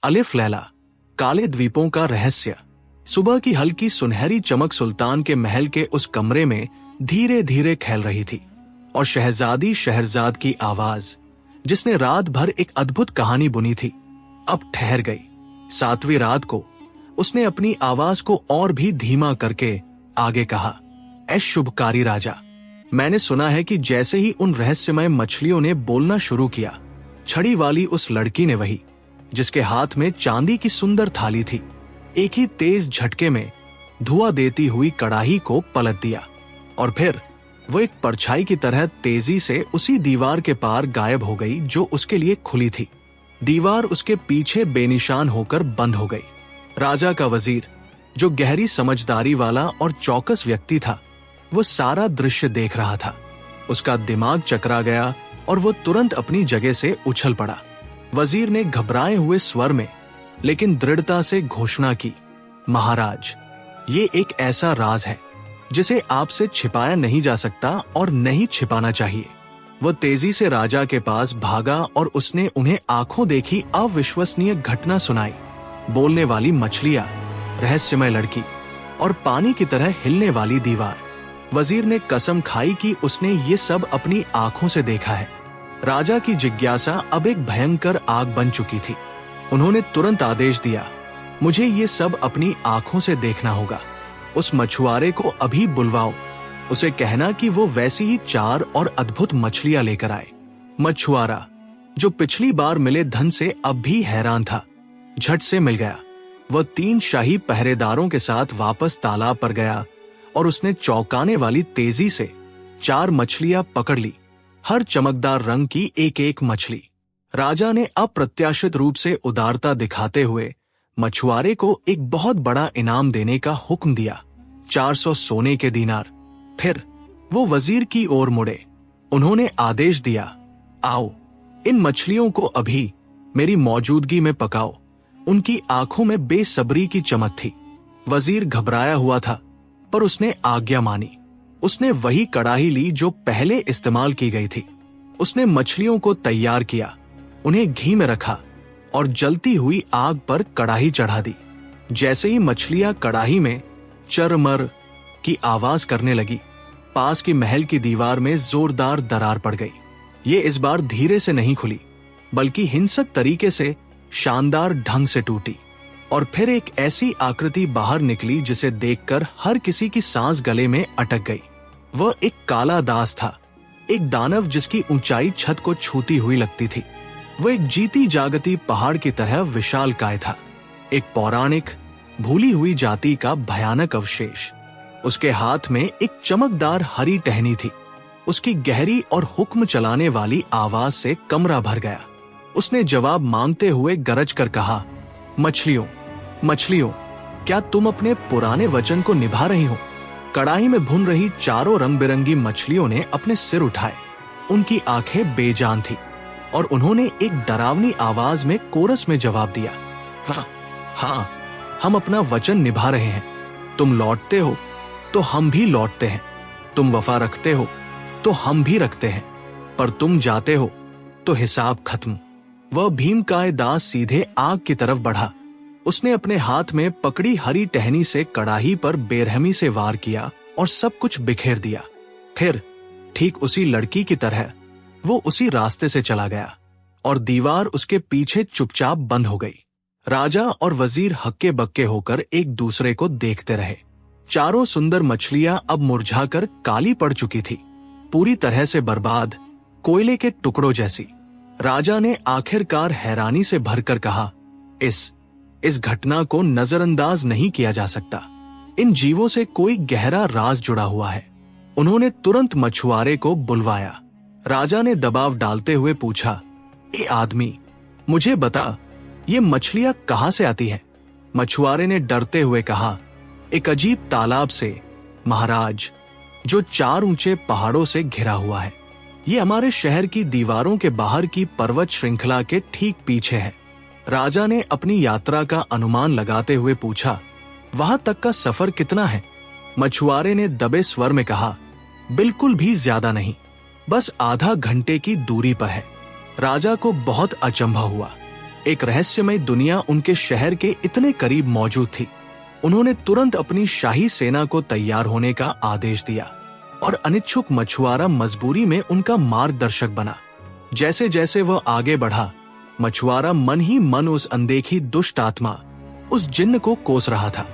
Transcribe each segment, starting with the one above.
अलिफ लैला, काले द्वीपों का रहस्य। सुबह की हल्की सुनहरी चमक सुल्तान के महल के उस कमरे में धीरे धीरे फैल रही थी और शहजादी शहरजाद की आवाज, जिसने रात भर एक अद्भुत कहानी बुनी थी, अब ठहर गई। 7वीं रात को उसने अपनी आवाज को और भी धीमा करके आगे कहा, ऐ शुभकारी राजा, मैंने सुना है कि जैसे ही उन रहस्यमय मछलियों ने बोलना शुरू किया, छड़ी वाली उस लड़की ने, वही जिसके हाथ में चांदी की सुंदर थाली थी, एक ही तेज झटके में धुआं देती हुई कड़ाही को पलट दिया और फिर वो एक परछाई की तरह तेजी से उसी दीवार के पार गायब हो गई जो उसके लिए खुली थी। दीवार उसके पीछे बेनिशान होकर बंद हो गई। राजा का वजीर, जो गहरी समझदारी वाला और चौकस व्यक्ति था, वो सारा दृश्य देख रहा था। उसका दिमाग चकरा गया और वो तुरंत अपनी जगह से उछल पड़ा। वजीर ने घबराए हुए स्वर में लेकिन दृढ़ता से घोषणा की, महाराज, ये एक ऐसा राज है जिसे आपसे छिपाया नहीं जा सकता और नहीं छिपाना चाहिए। वो तेजी से राजा के पास भागा और उसने उन्हें आंखों देखी अविश्वसनीय घटना सुनाई। बोलने वाली मछलियां, रहस्यमय लड़की और पानी की तरह हिलने वाली दीवार। वजीर ने कसम खाई कि उसने ये सब अपनी आंखों से देखा है। राजा की जिज्ञासा अब एक भयंकर आग बन चुकी थी। उन्होंने तुरंत आदेश दिया, मुझे ये सब अपनी आंखों से देखना होगा। उस मछुआरे को अभी बुलवाओ। उसे कहना कि वो वैसी ही 4 और अद्भुत मछलियां लेकर आए। मछुआरा, जो पिछली बार मिले धन से अब भी हैरान था, झट से मिल गया। वह 3 शाही पहरेदारों के साथ वापस तालाब पर गया और उसने चौंकाने वाली तेजी से 4 मछलियां पकड़ ली, हर चमकदार रंग की एक एक मछली। राजा ने अप्रत्याशित रूप से उदारता दिखाते हुए मछुआरे को एक बहुत बड़ा इनाम देने का हुक्म दिया, 400 सोने के दीनार। फिर वो वजीर की ओर मुड़े। उन्होंने आदेश दिया, आओ, इन मछलियों को अभी मेरी मौजूदगी में पकाओ। उनकी आंखों में बेसब्री की चमक थी। वजीर घबराया हुआ था, पर उसने आज्ञा मानी। उसने वही कड़ाही ली जो पहले इस्तेमाल की गई थी। उसने मछलियों को तैयार किया, उन्हें घी में रखा और जलती हुई आग पर कड़ाही चढ़ा दी। जैसे ही मछलियां कड़ाही में चरमर की आवाज करने लगी, पास की महल की दीवार में जोरदार दरार पड़ गई। ये इस बार धीरे से नहीं खुली, बल्कि हिंसक तरीके से शानदार ढंग से टूटी और फिर एक ऐसी आकृति बाहर निकली जिसे देखकर हर किसी की सांस गले में अटक गई। वह एक काला दास था, एक दानव जिसकी ऊंचाई छत को छूती हुई लगती थी। वह एक जीती जागती पहाड़ की तरह विशालकाय था, एक पौराणिक भूली हुई जाति का भयानक अवशेष। उसके हाथ में एक चमकदार हरी टहनी थी। उसकी गहरी और हुक्म चलाने वाली आवाज से कमरा भर गया। उसने जवाब मांगते हुए गरज कर कहा, मछलियों, मछलियों, क्या तुम अपने पुराने वचन को निभा रही हो? कड़ाही में भुन रही 4 रंग बिरंगी मछलियों ने अपने सिर उठाए। उनकी आंखें बेजान थी और उन्होंने एक डरावनी आवाज में कोरस में जवाब दिया, हाँ हाँ, हम अपना वचन निभा रहे हैं। तुम लौटते हो तो हम भी लौटते हैं, तुम वफा रखते हो तो हम भी रखते हैं, पर तुम जाते हो तो हिसाब खत्म। वह भीमकाय दास सीधे आग की तरफ बढ़ा। उसने अपने हाथ में पकड़ी हरी टहनी से कड़ाही पर बेरहमी से वार किया और सब कुछ बिखेर दिया। फिर ठीक उसी लड़की की तरह वो उसी रास्ते से चला गया और दीवार उसके पीछे चुपचाप बंद हो गई। राजा और वजीर हक्के बक्के होकर एक दूसरे को देखते रहे। 4 सुंदर मछलियां अब मुरझाकर काली पड़ चुकी थी, पूरी तरह से बर्बाद, कोयले के टुकड़ों जैसी। राजा ने आखिरकार हैरानी से भरकर कहा, इस घटना को नजरअंदाज नहीं किया जा सकता। इन जीवों से कोई गहरा राज जुड़ा हुआ है। उन्होंने तुरंत मछुआरे को बुलवाया। राजा ने दबाव डालते हुए पूछा, ए आदमी, मुझे बता, ये मछलियां कहां से आती हैं? मछुआरे ने डरते हुए कहा, एक अजीब तालाब से, महाराज, जो 4 ऊंचे पहाड़ों से घिरा हुआ है। ये हमारे शहर की दीवारों के बाहर की पर्वत श्रृंखला के ठीक पीछे है। राजा ने अपनी यात्रा का अनुमान लगाते हुए पूछा, वहां तक का सफर कितना है? मछुआरे ने दबे स्वर में कहा, बिल्कुल भी ज्यादा नहीं, बस आधा घंटे की दूरी पर है। राजा को बहुत अचंभा हुआ। एक रहस्यमय दुनिया उनके शहर के इतने करीब मौजूद थी। उन्होंने तुरंत अपनी शाही सेना को तैयार होने का आदेश दिया और अनिच्छुक मछुआरा मजबूरी में उनका मार्गदर्शक बना। जैसे जैसे वह आगे बढ़ा, मछुआरा मन ही मन उस अनदेखी दुष्ट आत्मा, उस जिन्न को कोस रहा था,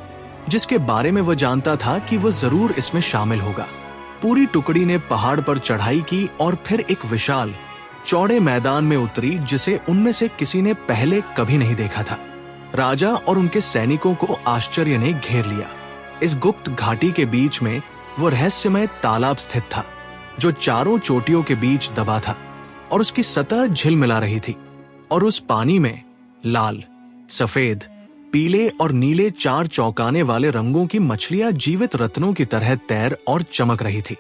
जिसके बारे में वह जानता था कि वह जरूर इसमें शामिल होगा। पूरी टुकड़ी ने पहाड़ पर चढ़ाई की और फिर एक विशाल चौड़े मैदान में उतरी जिसे उनमें से किसी ने पहले कभी नहीं देखा था। राजा और उनके सैनिकों को आश्चर्य ने घेर लिया। इस गुप्त घाटी के बीच में वो रहस्यमय तालाब स्थित था, जो चारों चोटियों के बीच दबा था और उसकी सतह झिलमिला रही थी, और उस पानी में लाल, सफेद, पीले और नीले 4 चौंकाने वाले रंगों की मछलियां जीवित रत्नों की तरह तैर और चमक रही थी।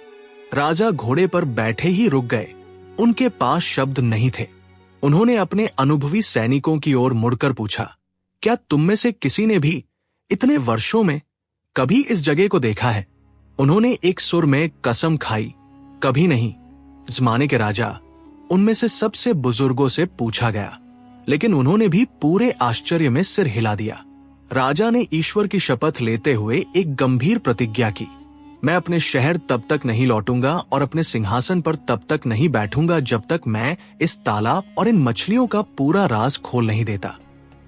राजा घोड़े पर बैठे ही रुक गए। उनके पास शब्द नहीं थे। उन्होंने अपने अनुभवी सैनिकों की ओर मुड़कर पूछा, क्या तुम में से किसी ने भी इतने वर्षों में कभी इस जगह को देखा है? उन्होंने एक सुर में कसम खाई, कभी नहीं। जमाने के राजा, उनमें से सबसे बुजुर्गों से पूछा गया, लेकिन उन्होंने भी पूरे आश्चर्य में सिर हिला दिया। राजा ने ईश्वर की शपथ लेते हुए एक गंभीर प्रतिज्ञा की, मैं अपने शहर तब तक नहीं लौटूंगा और अपने सिंहासन पर तब तक नहीं बैठूंगा जब तक मैं इस तालाब और इन मछलियों का पूरा राज खोल नहीं देता।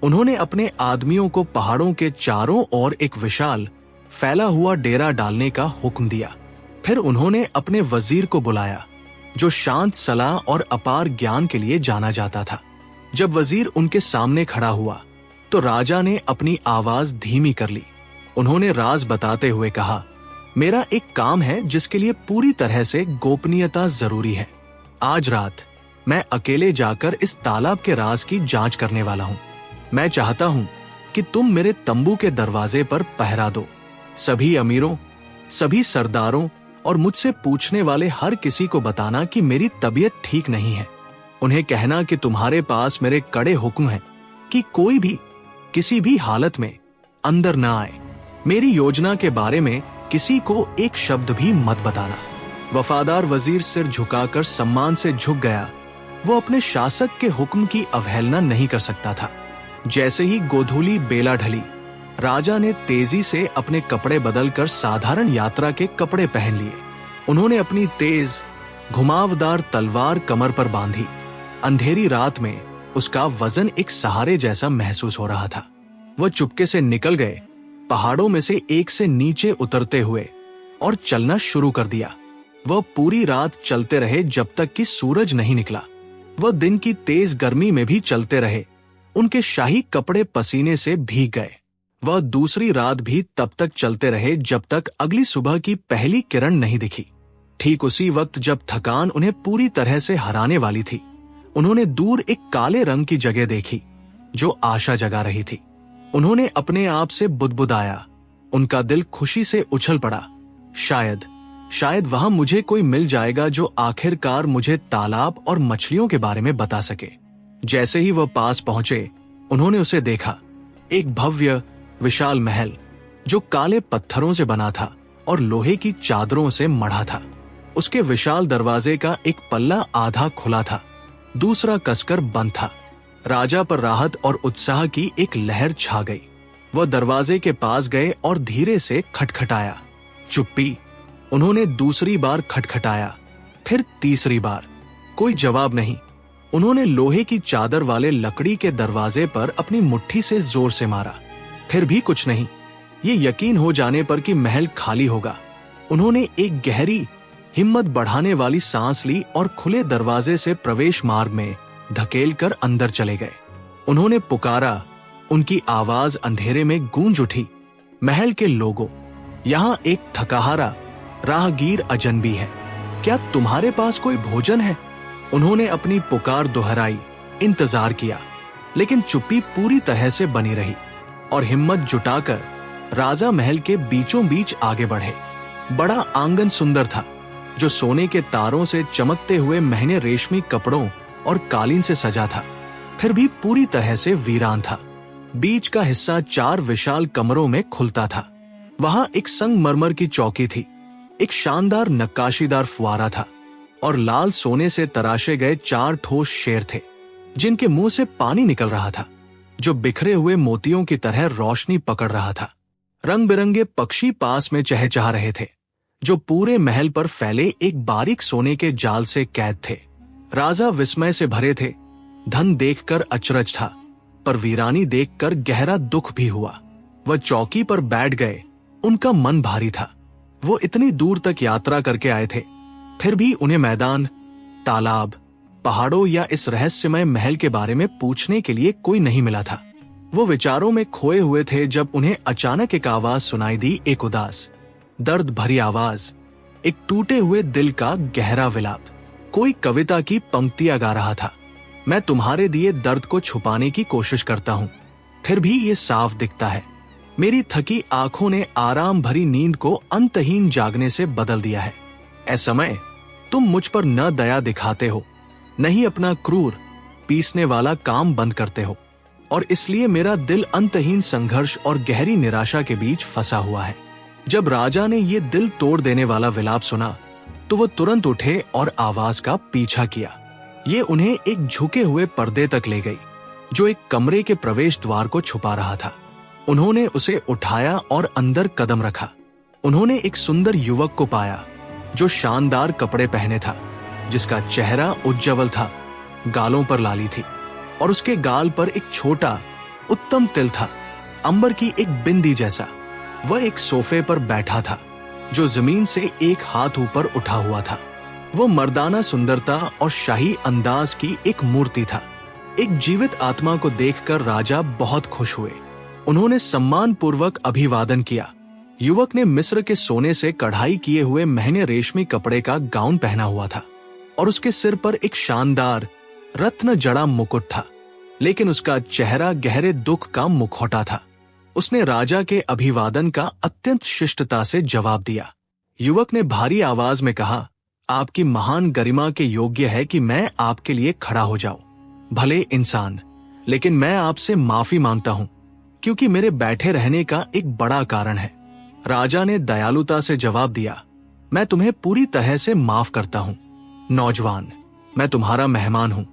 उन्होंने अपने आदमियों को पहाड़ों के चारों ओर एक विशाल फैला हुआ डेरा डालने का हुक्म दिया। फिर उन्होंने अपने वजीर को बुलाया, जो शांत सलाह और अपार ज्ञान के लिए जाना जाता था। जब वजीर उनके सामने खड़ा हुआ तो राजा ने अपनी आवाज धीमी कर ली। उन्होंने राज बताते हुए कहा, मेरा एक काम है जिसके लिए पूरी तरह से गोपनीयता जरूरी है। आज रात मैं अकेले जाकर इस तालाब के राज की जांच करने वाला हूँ। मैं चाहता हूँ कि तुम मेरे तंबू के दरवाजे पर पहरा दो। सभी अमीरों, सभी सरदारों और मुझसे पूछने वाले हर किसी को बताना कि मेरी तबीयत ठीक नहीं है। उन्हें कहना कि तुम्हारे पास मेरे कड़े हुक्म हैं कि कोई भी किसी भी हालत में अंदर ना आए। मेरी योजना के बारे में किसी को एक शब्द भी मत बताना। वफादार वजीर सिर झुकाकर सम्मान से झुक गया। वो अपने शासक के हुक्म की अवहेलना नहीं कर सकता था। जैसे ही गोधूली बेला ढली, राजा ने तेजी से अपने कपड़े बदलकर साधारण यात्रा के कपड़े पहन लिए। उन्होंने अपनी तेज घुमावदार तलवार कमर पर बांधी। अंधेरी रात में उसका वजन एक सहारे जैसा महसूस हो रहा था। वह चुपके से निकल गए, पहाड़ों में से एक से नीचे उतरते हुए, और चलना शुरू कर दिया। वह पूरी रात चलते रहे जब तक कि सूरज नहीं निकला। वह दिन की तेज गर्मी में भी चलते रहे। उनके शाही कपड़े पसीने से भीग गए। वह दूसरी रात भी तब तक चलते रहे जब तक अगली सुबह की पहली किरण नहीं दिखी। ठीक उसी वक्त जब थकान उन्हें पूरी तरह से हराने वाली थी, उन्होंने दूर एक काले रंग की जगह देखी जो आशा जगा रही थी। उन्होंने अपने आप से बुदबुदाया। उनका दिल खुशी से उछल पड़ा। शायद वहां मुझे कोई मिल जाएगा जो आखिरकार मुझे तालाब और मछलियों के बारे में बता सके। जैसे ही वह पास पहुंचे, उन्होंने उसे देखा। एक भव्य विशाल महल जो काले पत्थरों से बना था और लोहे की चादरों से मढ़ा था। उसके विशाल दरवाजे का एक पल्ला आधा खुला था, दूसरा कसकर बंद था। राजा पर राहत और उत्साह की एक लहर छा गई। वह दरवाजे के पास गए और धीरे से खटखटाया। चुप्पी। उन्होंने दूसरी बार खटखटाया, फिर तीसरी बार। कोई जवाब नहीं। उन्होंने लोहे की चादर वाले लकड़ी के दरवाजे पर अपनी मुट्ठी से जोर से मारा, फिर भी कुछ नहीं। ये यकीन हो जाने पर कि महल खाली होगा, उन्होंने एक गहरी हिम्मत बढ़ाने वाली सांस ली और खुले दरवाजे से प्रवेश मार्ग में धकेलकर अंदर चले गए। उन्होंने पुकारा। उनकी आवाज अंधेरे में गूंज उठी, महल के लोगों, यहाँ एक थकाहारा राहगीर अजनबी है। क्या तुम्हारे पास कोई भोजन है? उन्होंने अपनी पुकार दोहराई। इंतजार किया, लेकिन चुप्पी पूरी तरह से बनी रही और हिम्मत जुटाकर राजा महल के बीचों बीच आगे बढ़े। बड़ा आंगन सुंदर था, जो सोने के तारों से चमकते हुए महंगे रेशमी कपड़ों और कालीन से सजा था, फिर भी पूरी तरह से वीरान था। बीच का हिस्सा 4 विशाल कमरों में खुलता था। वहां एक संगमरमर की चौकी थी, एक शानदार नक्काशीदार फुआरा था और लाल सोने से तराशे गए 4 ठोस शेर थे, जिनके मुंह से पानी निकल रहा था। जो बिखरे हुए मोतियों की तरह रोशनी पकड़ रहा था। रंग बिरंगे पक्षी पास में चहचहा रहे थे, जो पूरे महल पर फैले एक बारीक सोने के जाल से कैद थे। राजा विस्मय से भरे थे। धन देखकर अचरज था, पर वीरानी देखकर गहरा दुख भी हुआ। वह चौकी पर बैठ गए। उनका मन भारी था। वो इतनी दूर तक यात्रा करके आए थे, फिर भी उन्हें मैदान, तालाब, पहाड़ों या इस रहस्यमय महल के बारे में पूछने के लिए कोई नहीं मिला था। वो विचारों में खोए हुए थे जब उन्हें अचानक एक आवाज सुनाई दी, एक उदास, दर्द भरी आवाज, एक टूटे हुए दिल का गहरा विलाप। कोई कविता की पंक्तियां गा रहा था। मैं तुम्हारे दिए दर्द को छुपाने की कोशिश करता हूं, फिर भी ये साफ दिखता है। मेरी थकी आंखों ने आराम भरी नींद को अंतहीन जागने से बदल दिया है। ऐ समय, तुम मुझ पर न दया दिखाते हो, नहीं अपना क्रूर पीसने वाला काम बंद करते हो, और इसलिए मेरा दिल अंतहीन संघर्ष और गहरी निराशा के बीच फंसा हुआ है। जब राजा ने ये दिल तोड़ देने वाला विलाप सुना, तो वो तुरंत उठे और आवाज का पीछा किया। ये उन्हें एक झुके हुए पर्दे तक ले गई, जो एक कमरे के प्रवेश द्वार को छुपा रहा था। उन्होंने उसे उठाया और अंदर कदम रखा। उन्होंने एक सुंदर युवक को पाया, जो शानदार कपड़े पहने था, जिसका चेहरा उज्ज्वल था, गालों पर लाली थी, और उसके गाल पर एक छोटा उत्तम तिल था, अंबर की एक बिंदी जैसा। वह एक सोफे पर बैठा था, जो जमीन से एक हाथ ऊपर उठा हुआ था। वो मर्दाना सुंदरता और शाही अंदाज की एक मूर्ति था। एक जीवित आत्मा को देखकर राजा बहुत खुश हुए। उन्होंने सम्मान पूर्वक अभिवादन किया। युवक ने मिस्र के सोने से कढ़ाई किए हुए महंगे रेशमी कपड़े का गाउन पहना हुआ था, और उसके सिर पर एक शानदार रत्न जड़ा मुकुट था, लेकिन उसका चेहरा गहरे दुख का मुखौटा था। उसने राजा के अभिवादन का अत्यंत शिष्टता से जवाब दिया। युवक ने भारी आवाज में कहा, आपकी महान गरिमा के योग्य है कि मैं आपके लिए खड़ा हो जाऊं। भले इंसान, लेकिन मैं आपसे माफी मांगता हूं, क्योंकि मेरे बैठे रहने का एक बड़ा कारण है। राजा ने दयालुता से जवाब दिया, मैं तुम्हें पूरी तरह से माफ करता हूं। नौजवान, मैं तुम्हारा मेहमान हूं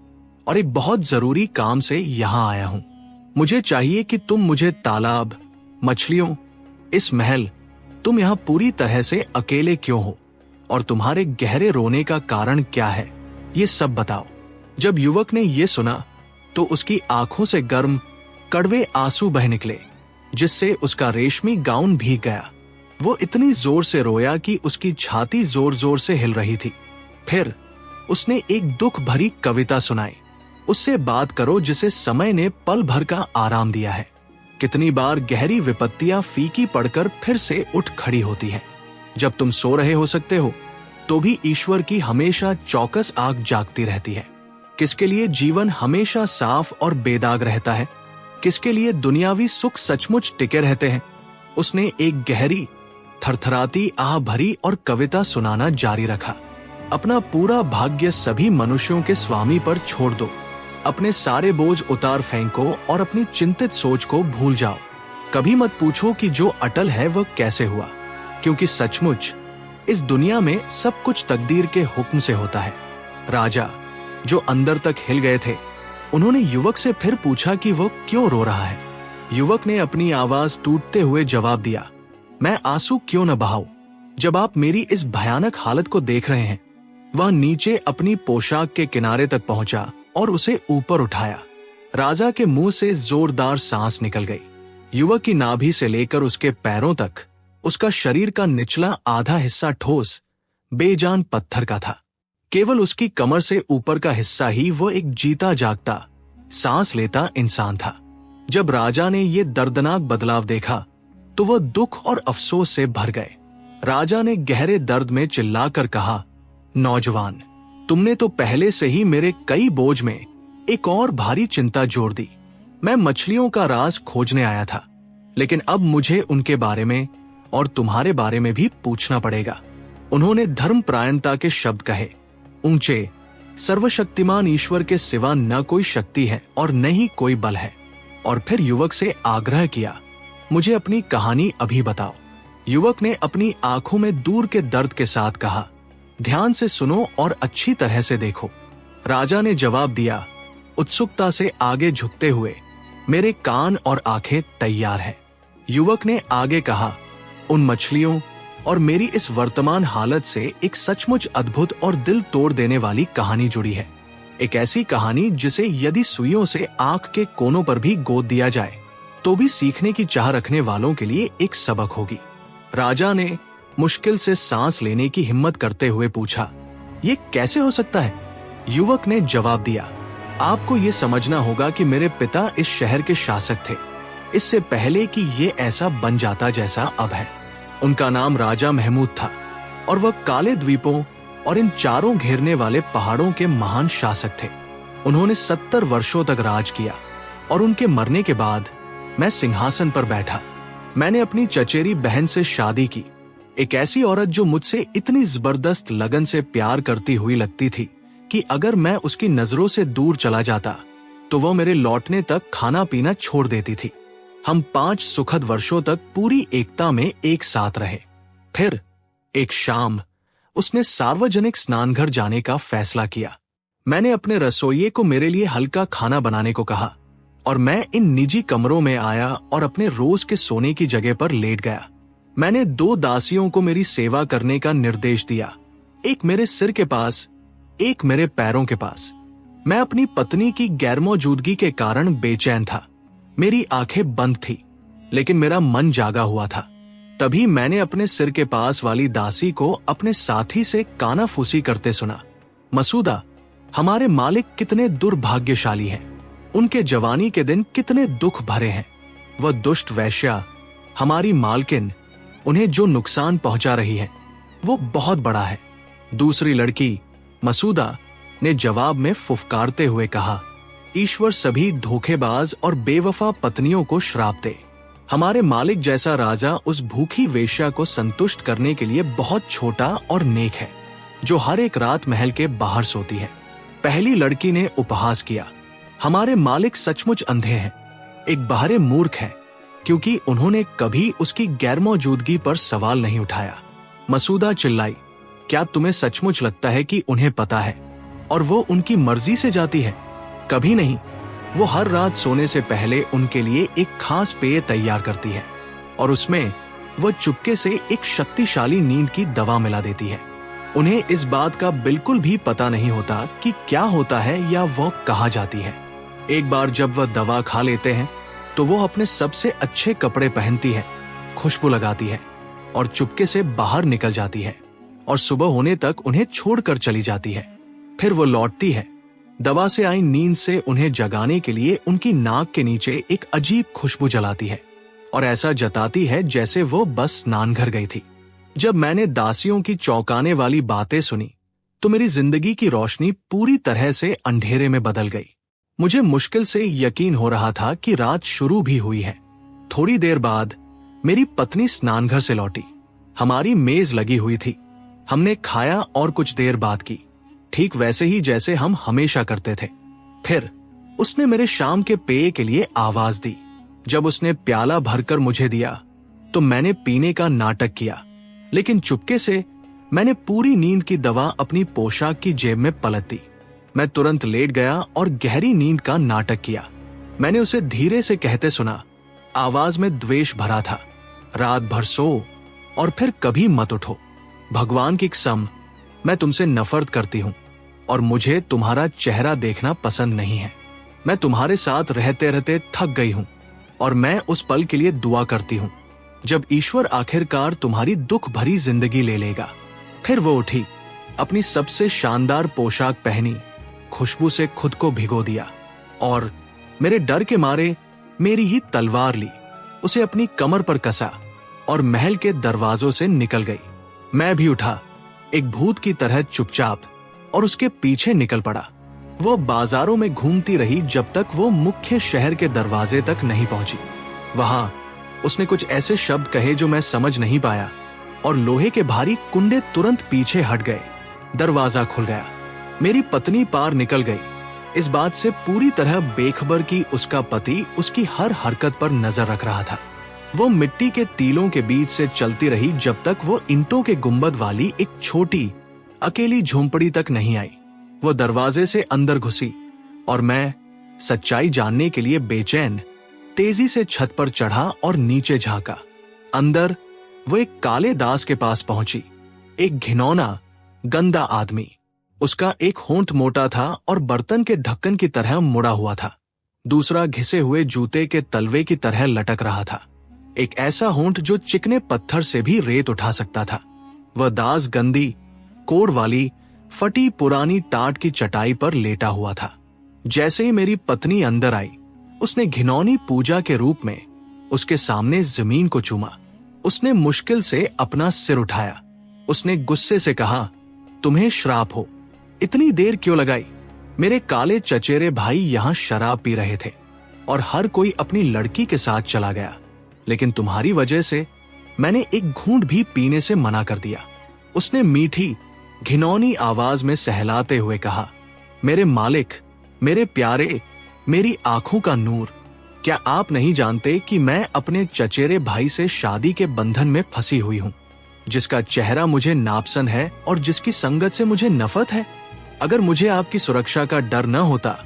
और एक बहुत जरूरी काम से यहां आया हूं। मुझे चाहिए कि तुम मुझे तालाब, मछलियों, इस महल, तुम यहां पूरी तरह से अकेले क्यों हो, और तुम्हारे गहरे रोने का कारण क्या है, ये सब बताओ। जब युवक ने ये सुना, तो उसकी आंखों से गर्म कड़वे आंसू बह निकले, जिससे उसका रेशमी गाउन भीग गया। वो इतनी जोर से रोया कि उसकी छाती जोर जोर से हिल रही थी। फिर उसने एक दुख भरी कविता सुनाई। उससे बात करो जिसे समय ने पल भर का आराम दिया है। कितनी बार गहरी विपत्तियां फीकी पड़कर फिर से उठ खड़ी होती हैं। जब तुम सो रहे हो सकते हो, तो भी ईश्वर की हमेशा चौकस आंख जागती रहती है। किसके लिए जीवन हमेशा साफ और बेदाग रहता है, किसके लिए दुनियावी सुख सचमुच टिके रहते हैं। उसने एक गहरी, थरथराती आह भरी और कविता सुनाना जारी रखा। अपना पूरा भाग्य सभी मनुष्यों के स्वामी पर छोड़ दो। अपने सारे बोझ उतार फेंको और अपनी चिंतित सोच को भूल जाओ। कभी मत पूछो कि जो अटल है वह कैसे हुआ, क्योंकि सचमुच इस दुनिया में सब कुछ तकदीर के हुक्म से होता है। राजा, जो अंदर तक हिल गए थे, उन्होंने युवक से फिर पूछा कि वह क्यों रो रहा है। युवक ने अपनी आवाज टूटते हुए जवाब दिया, मैं आंसू क्यों न बहाऊं, जब आप मेरी इस भयानक हालत को देख रहे हैं। वह नीचे अपनी पोशाक के किनारे तक पहुंचा और उसे ऊपर उठाया। राजा के मुंह से जोरदार सांस निकल गई। युवक की नाभि से लेकर उसके पैरों तक उसका शरीर का निचला आधा हिस्सा ठोस, बेजान पत्थर का था। केवल उसकी कमर से ऊपर का हिस्सा ही वो एक जीता जागता, सांस लेता इंसान था। जब राजा ने ये दर्दनाक बदलाव देखा, तो वह दुख और अफसोस से भर गए। राजा ने गहरे दर्द में चिल्लाकर कहा, नौजवान, तुमने तो पहले से ही मेरे कई बोझ में एक और भारी चिंता जोड़ दी। मैं मछलियों का राज खोजने आया था, लेकिन अब मुझे उनके बारे में और तुम्हारे बारे में भी पूछना पड़ेगा। उन्होंने धर्मपरायणता के शब्द कहे। ऊंचे, सर्वशक्तिमान ईश्वर के सिवा न कोई शक्ति है और न ही कोई बल है। और फिर युवक से आग्रह किया, मुझे अपनी कहानी अभी बताओ। युवक ने अपनी आंखों में दूर के दर्द के साथ कहा, ध्यान से सुनो और अच्छी तरह से देखो। राजा ने जवाब दिया, उत्सुकता से आगे झुकते हुए, मेरे कान और आंखें तैयार हैं। युवक ने आगे कहा, उन मछलियों और मेरी इस वर्तमान हालत से एक सचमुच अद्भुत और दिल तोड़ देने वाली कहानी जुड़ी है। एक ऐसी कहानी जिसे यदि सुइयों से आंख के कोनों पर भी गोद दिया जाए तो भी सीखने की चाह रखने वालों के लिए एक सबक होगी। राजा ने मुश्किल से सांस लेने की हिम्मत करते हुए पूछा, ये कैसे हो सकता है? युवक ने जवाब दिया, आपको ये समझना होगा कि मेरे पिता इस शहर के शासक थे, इससे पहले कि ये ऐसा बन जाता जैसा अब है। उनका नाम राजा महमूद था और वह काले द्वीपों और इन चारों घेरने वाले पहाड़ों के महान शासक थे। उन्होंने 70 वर्षों तक राज किया और उनके मरने के बाद मैं सिंहासन पर बैठा। मैंने अपनी चचेरी बहन से शादी की, एक ऐसी औरत जो मुझसे इतनी जबरदस्त लगन से प्यार करती हुई लगती थी कि अगर मैं उसकी नजरों से दूर चला जाता तो वह मेरे लौटने तक खाना पीना छोड़ देती थी। हम 5 सुखद वर्षों तक पूरी एकता में एक साथ रहे। फिर एक शाम उसने सार्वजनिक स्नानघर जाने का फैसला किया। मैंने अपने रसोइये को मेरे लिए हल्का खाना बनाने को कहा और मैं इन निजी कमरों में आया और अपने रोज के सोने की जगह पर लेट गया। मैंने 2 दासियों को मेरी सेवा करने का निर्देश दिया, एक मेरे सिर के पास, एक मेरे पैरों के पास। मैं अपनी पत्नी की गैरमौजूदगी के कारण बेचैन था। मेरी आंखें बंद थी लेकिन मेरा मन जागा हुआ था। तभी मैंने अपने सिर के पास वाली दासी को अपने साथी से कानाफूसी करते सुना, मसूदा, हमारे मालिक कितने दुर्भाग्यशाली हैं। उनके जवानी के दिन कितने दुख भरे हैं। वह दुष्ट वैश्या, हमारी मालकिन, उन्हें जो नुकसान पहुंचा रही है वो बहुत बड़ा है। दूसरी लड़की मसूदा ने जवाब में फुफकारते हुए कहा, ईश्वर सभी धोखेबाज और बेवफा पत्नियों को श्राप दे। हमारे मालिक जैसा राजा उस भूखी वेश्या को संतुष्ट करने के लिए बहुत छोटा और नेक है, जो हर एक रात महल के बाहर सोती है। पहली लड़की ने उपहास किया, हमारे मालिक सचमुच अंधे हैं, एक बहरे मूर्ख है, क्योंकि उन्होंने कभी उसकी गैरमौजूदगी पर सवाल नहीं उठाया। मसूदा चिल्लाई, क्या तुम्हें सचमुच लगता है कि उन्हें पता है और वो उनकी मर्जी से जाती है? कभी नहीं। वो हर रात सोने से पहले उनके लिए एक खास पेय तैयार करती है और उसमें वो चुपके से एक शक्तिशाली नींद की दवा मिला देती है। उन्हें इस बात का बिल्कुल भी पता नहीं होता कि क्या होता है या वो कहाँ जाती है। एक बार जब वह दवा खा लेते हैं तो वो अपने सबसे अच्छे कपड़े पहनती है, खुशबू लगाती है और चुपके से बाहर निकल जाती है और सुबह होने तक उन्हें छोड़कर चली जाती है। फिर वो लौटती है, दवा से आई नींद से उन्हें जगाने के लिए उनकी नाक के नीचे एक अजीब खुशबू जलाती है और ऐसा जताती है जैसे वो बस स्नानघर गई थी। जब मैंने दासियों की चौंकाने वाली बातें सुनी तो मेरी जिंदगी की रोशनी पूरी तरह से अंधेरे में बदल गई। मुझे मुश्किल से यकीन हो रहा था कि रात शुरू भी हुई है। थोड़ी देर बाद मेरी पत्नी स्नानघर से लौटी। हमारी मेज लगी हुई थी। हमने खाया और कुछ देर बात की, ठीक वैसे ही जैसे हम हमेशा करते थे। फिर उसने मेरे शाम के पेय के लिए आवाज दी। जब उसने प्याला भरकर मुझे दिया तो मैंने पीने का नाटक किया, लेकिन चुपके से मैंने पूरी नींद की दवा अपनी पोशाक की जेब में पलट दी। मैं तुरंत लेट गया और गहरी नींद का नाटक किया। मैंने उसे धीरे से कहते सुना, आवाज में द्वेष भरा था, रात भर सो और फिर कभी मत उठो। भगवान की कसम, मैं तुमसे नफरत करती हूँ और मुझे तुम्हारा चेहरा देखना पसंद नहीं है। मैं तुम्हारे साथ रहते रहते थक गई हूँ और मैं उस पल के लिए दुआ करती हूँ जब ईश्वर आखिरकार तुम्हारी दुख भरी जिंदगी ले लेगा। फिर वो उठी, अपनी सबसे शानदार पोशाक पहनी, खुशबू से खुद को भिगो दिया और मेरे डर के मारे मेरी ही तलवार ली, उसे अपनी कमर पर कसा और महल के दरवाजों से निकल गई। मैं भी उठा, एक भूत की तरह चुपचाप, और उसके पीछे निकल पड़ा। वो बाजारों में घूमती रही जब तक वो मुख्य शहर के दरवाजे तक नहीं पहुंची। वहां उसने कुछ ऐसे शब्द कहे जो मैं समझ नहीं पाया और लोहे के भारी कुंडे तुरंत पीछे हट गए। दरवाजा खुल गया। मेरी पत्नी पार निकल गई, इस बात से पूरी तरह बेखबर कि उसका पति उसकी हर हरकत पर नजर रख रहा था। वो मिट्टी के टीलों के बीच से चलती रही जब तक वो ईंटों के गुंबद वाली एक छोटी अकेली झोंपड़ी तक नहीं आई। वो दरवाजे से अंदर घुसी और मैं, सच्चाई जानने के लिए बेचैन, तेजी से छत पर चढ़ा और नीचे झांका। अंदर वो एक काले दास के पास पहुंची। एक घिनौना, गंदा आदमी। उसका एक होंठ मोटा था और बर्तन के ढक्कन की तरह मुड़ा हुआ था। दूसरा घिसे हुए जूते के तलवे की तरह लटक रहा था। एक ऐसा होंठ जो चिकने पत्थर से भी रेत उठा सकता था। वह दास गंदी, कोड़ वाली, फटी पुरानी टाट की चटाई पर लेटा हुआ था। जैसे ही मेरी पत्नी अंदर आई, उसने घिनौनी पूजा के रूप में उसके सामने जमीन को चूमा। उसने मुश्किल से अपना सिर उठाया। उसने गुस्से से कहा, तुम्हें श्राप हो, इतनी देर क्यों लगाई? मेरे काले चचेरे भाई यहां शराब पी रहे थे और हर कोई अपनी लड़की के साथ चला गया, लेकिन तुम्हारी वजह से मैंने एक घूंट भी पीने से मना कर दिया। उसने मीठी, घिनौनी आवाज में सहलाते हुए कहा, मेरे मालिक, मेरे प्यारे, मेरी आंखों का नूर, क्या आप नहीं जानते कि मैं अपने चचेरे भाई से शादी के बंधन में फंसी हुई हूं, जिसका चेहरा मुझे नापसंद है और जिसकी संगत से मुझे नफरत है? अगर मुझे आपकी सुरक्षा का डर न होता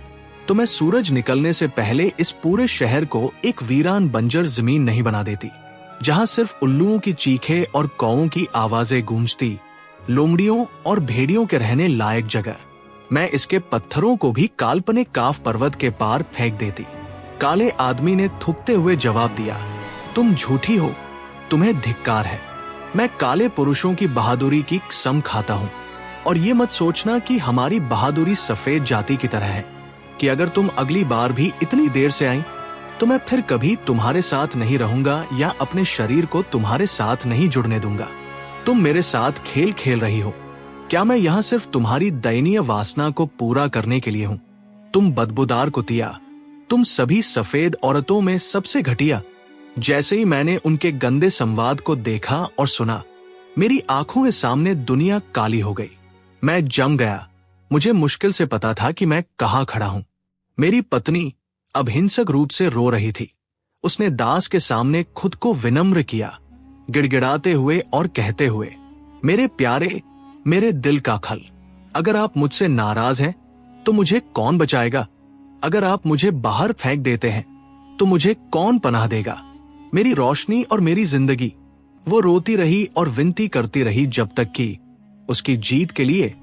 तो मैं सूरज निकलने से पहले इस पूरे शहर को एक वीरान बंजर जमीन नहीं बना देती, जहां सिर्फ उल्लुओं की चीखें और कौओं की आवाजें गूंजती, लोमड़ियों और भेड़ियों के रहने लायक जगह। मैं इसके पत्थरों को भी काल्पनिक काफ पर्वत के पार फेंक देती। काले आदमी ने थूकते हुए जवाब दिया, तुम झूठी हो, तुम्हें धिक्कार है। मैं काले पुरुषों की बहादुरी की कसम खाता हूं, और ये मत सोचना कि हमारी बहादुरी सफेद जाति की तरह है कि अगर तुम अगली बार भी इतनी देर से आई तो मैं फिर कभी तुम्हारे साथ नहीं रहूंगा या अपने शरीर को तुम्हारे साथ नहीं जुड़ने दूंगा। तुम मेरे साथ खेल खेल रही हो। क्या मैं यहाँ सिर्फ तुम्हारी दयनीय वासना को पूरा करने के लिए हूँ? तुम बदबूदार कुतिया, तुम सभी सफेद औरतों में सबसे घटिया। जैसे ही मैंने उनके गंदे संवाद को देखा और सुना, मेरी आंखों के सामने दुनिया काली हो गई। मैं जम गया। मुझे मुश्किल से पता था कि मैं कहाँ खड़ा हूं। मेरी पत्नी अब हिंसक रूप से रो रही थी। उसने दास के सामने खुद को विनम्र किया, गिड़गिड़ाते हुए और कहते हुए, मेरे प्यारे, मेरे दिल का खल, अगर आप मुझसे नाराज हैं तो मुझे कौन बचाएगा? अगर आप मुझे बाहर फेंक देते हैं तो मुझे कौन पनाह देगा? मेरी रोशनी और मेरी जिंदगी। वो रोती रही और विनती करती रही जब तक कि उसकी जीत के लिए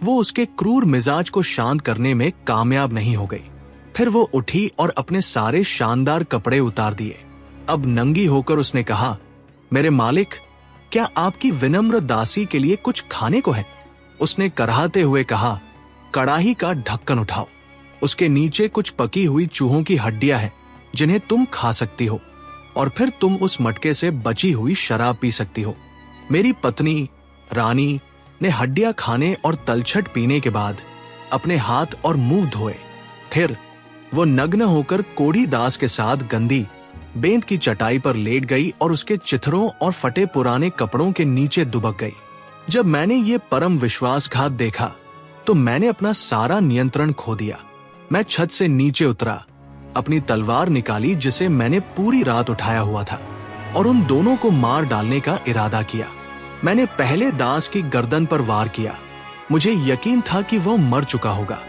वो उसके क्रूर मिजाज को शांत करने में कामयाब नहीं हो गई। फिर वो उठी और अपने सारे शानदार कपड़े उतार दिए। अब नंगी होकर उसने कहा, मेरे मालिक, क्या आपकी विनम्र दासी के लिए कुछ खाने को है? उसने कराहते हुए कहा, कड़ाही का ढक्कन उठाओ। उसके नीचे कुछ पकी हुई चूहों की हड्डियां हैं जिन्हें तुम खा सकती हो, और फिर तुम उस मटके से बची हुई शराब पी सकती हो। मेरी पत्नी रानी ने हड्डियां खाने और तलछट पीने के बाद अपने हाथ और मुंह धोए। फिर वो नग्न होकर कोढ़ी दास के साथ गंदी बेंत की चटाई पर लेट गई और उसके चिथड़ों और फटे पुराने कपड़ों के नीचे दुबक गई। जब मैंने ये परम विश्वासघात देखा तो मैंने अपना सारा नियंत्रण खो दिया। मैं छत से नीचे उतरा, अपनी तलवार निकाली जिसे मैंने पूरी रात उठाया हुआ था, और उन दोनों को मार डालने का इरादा किया। मैंने पहले दास की गर्दन पर वार किया। मुझे यकीन था कि वह मर चुका होगा,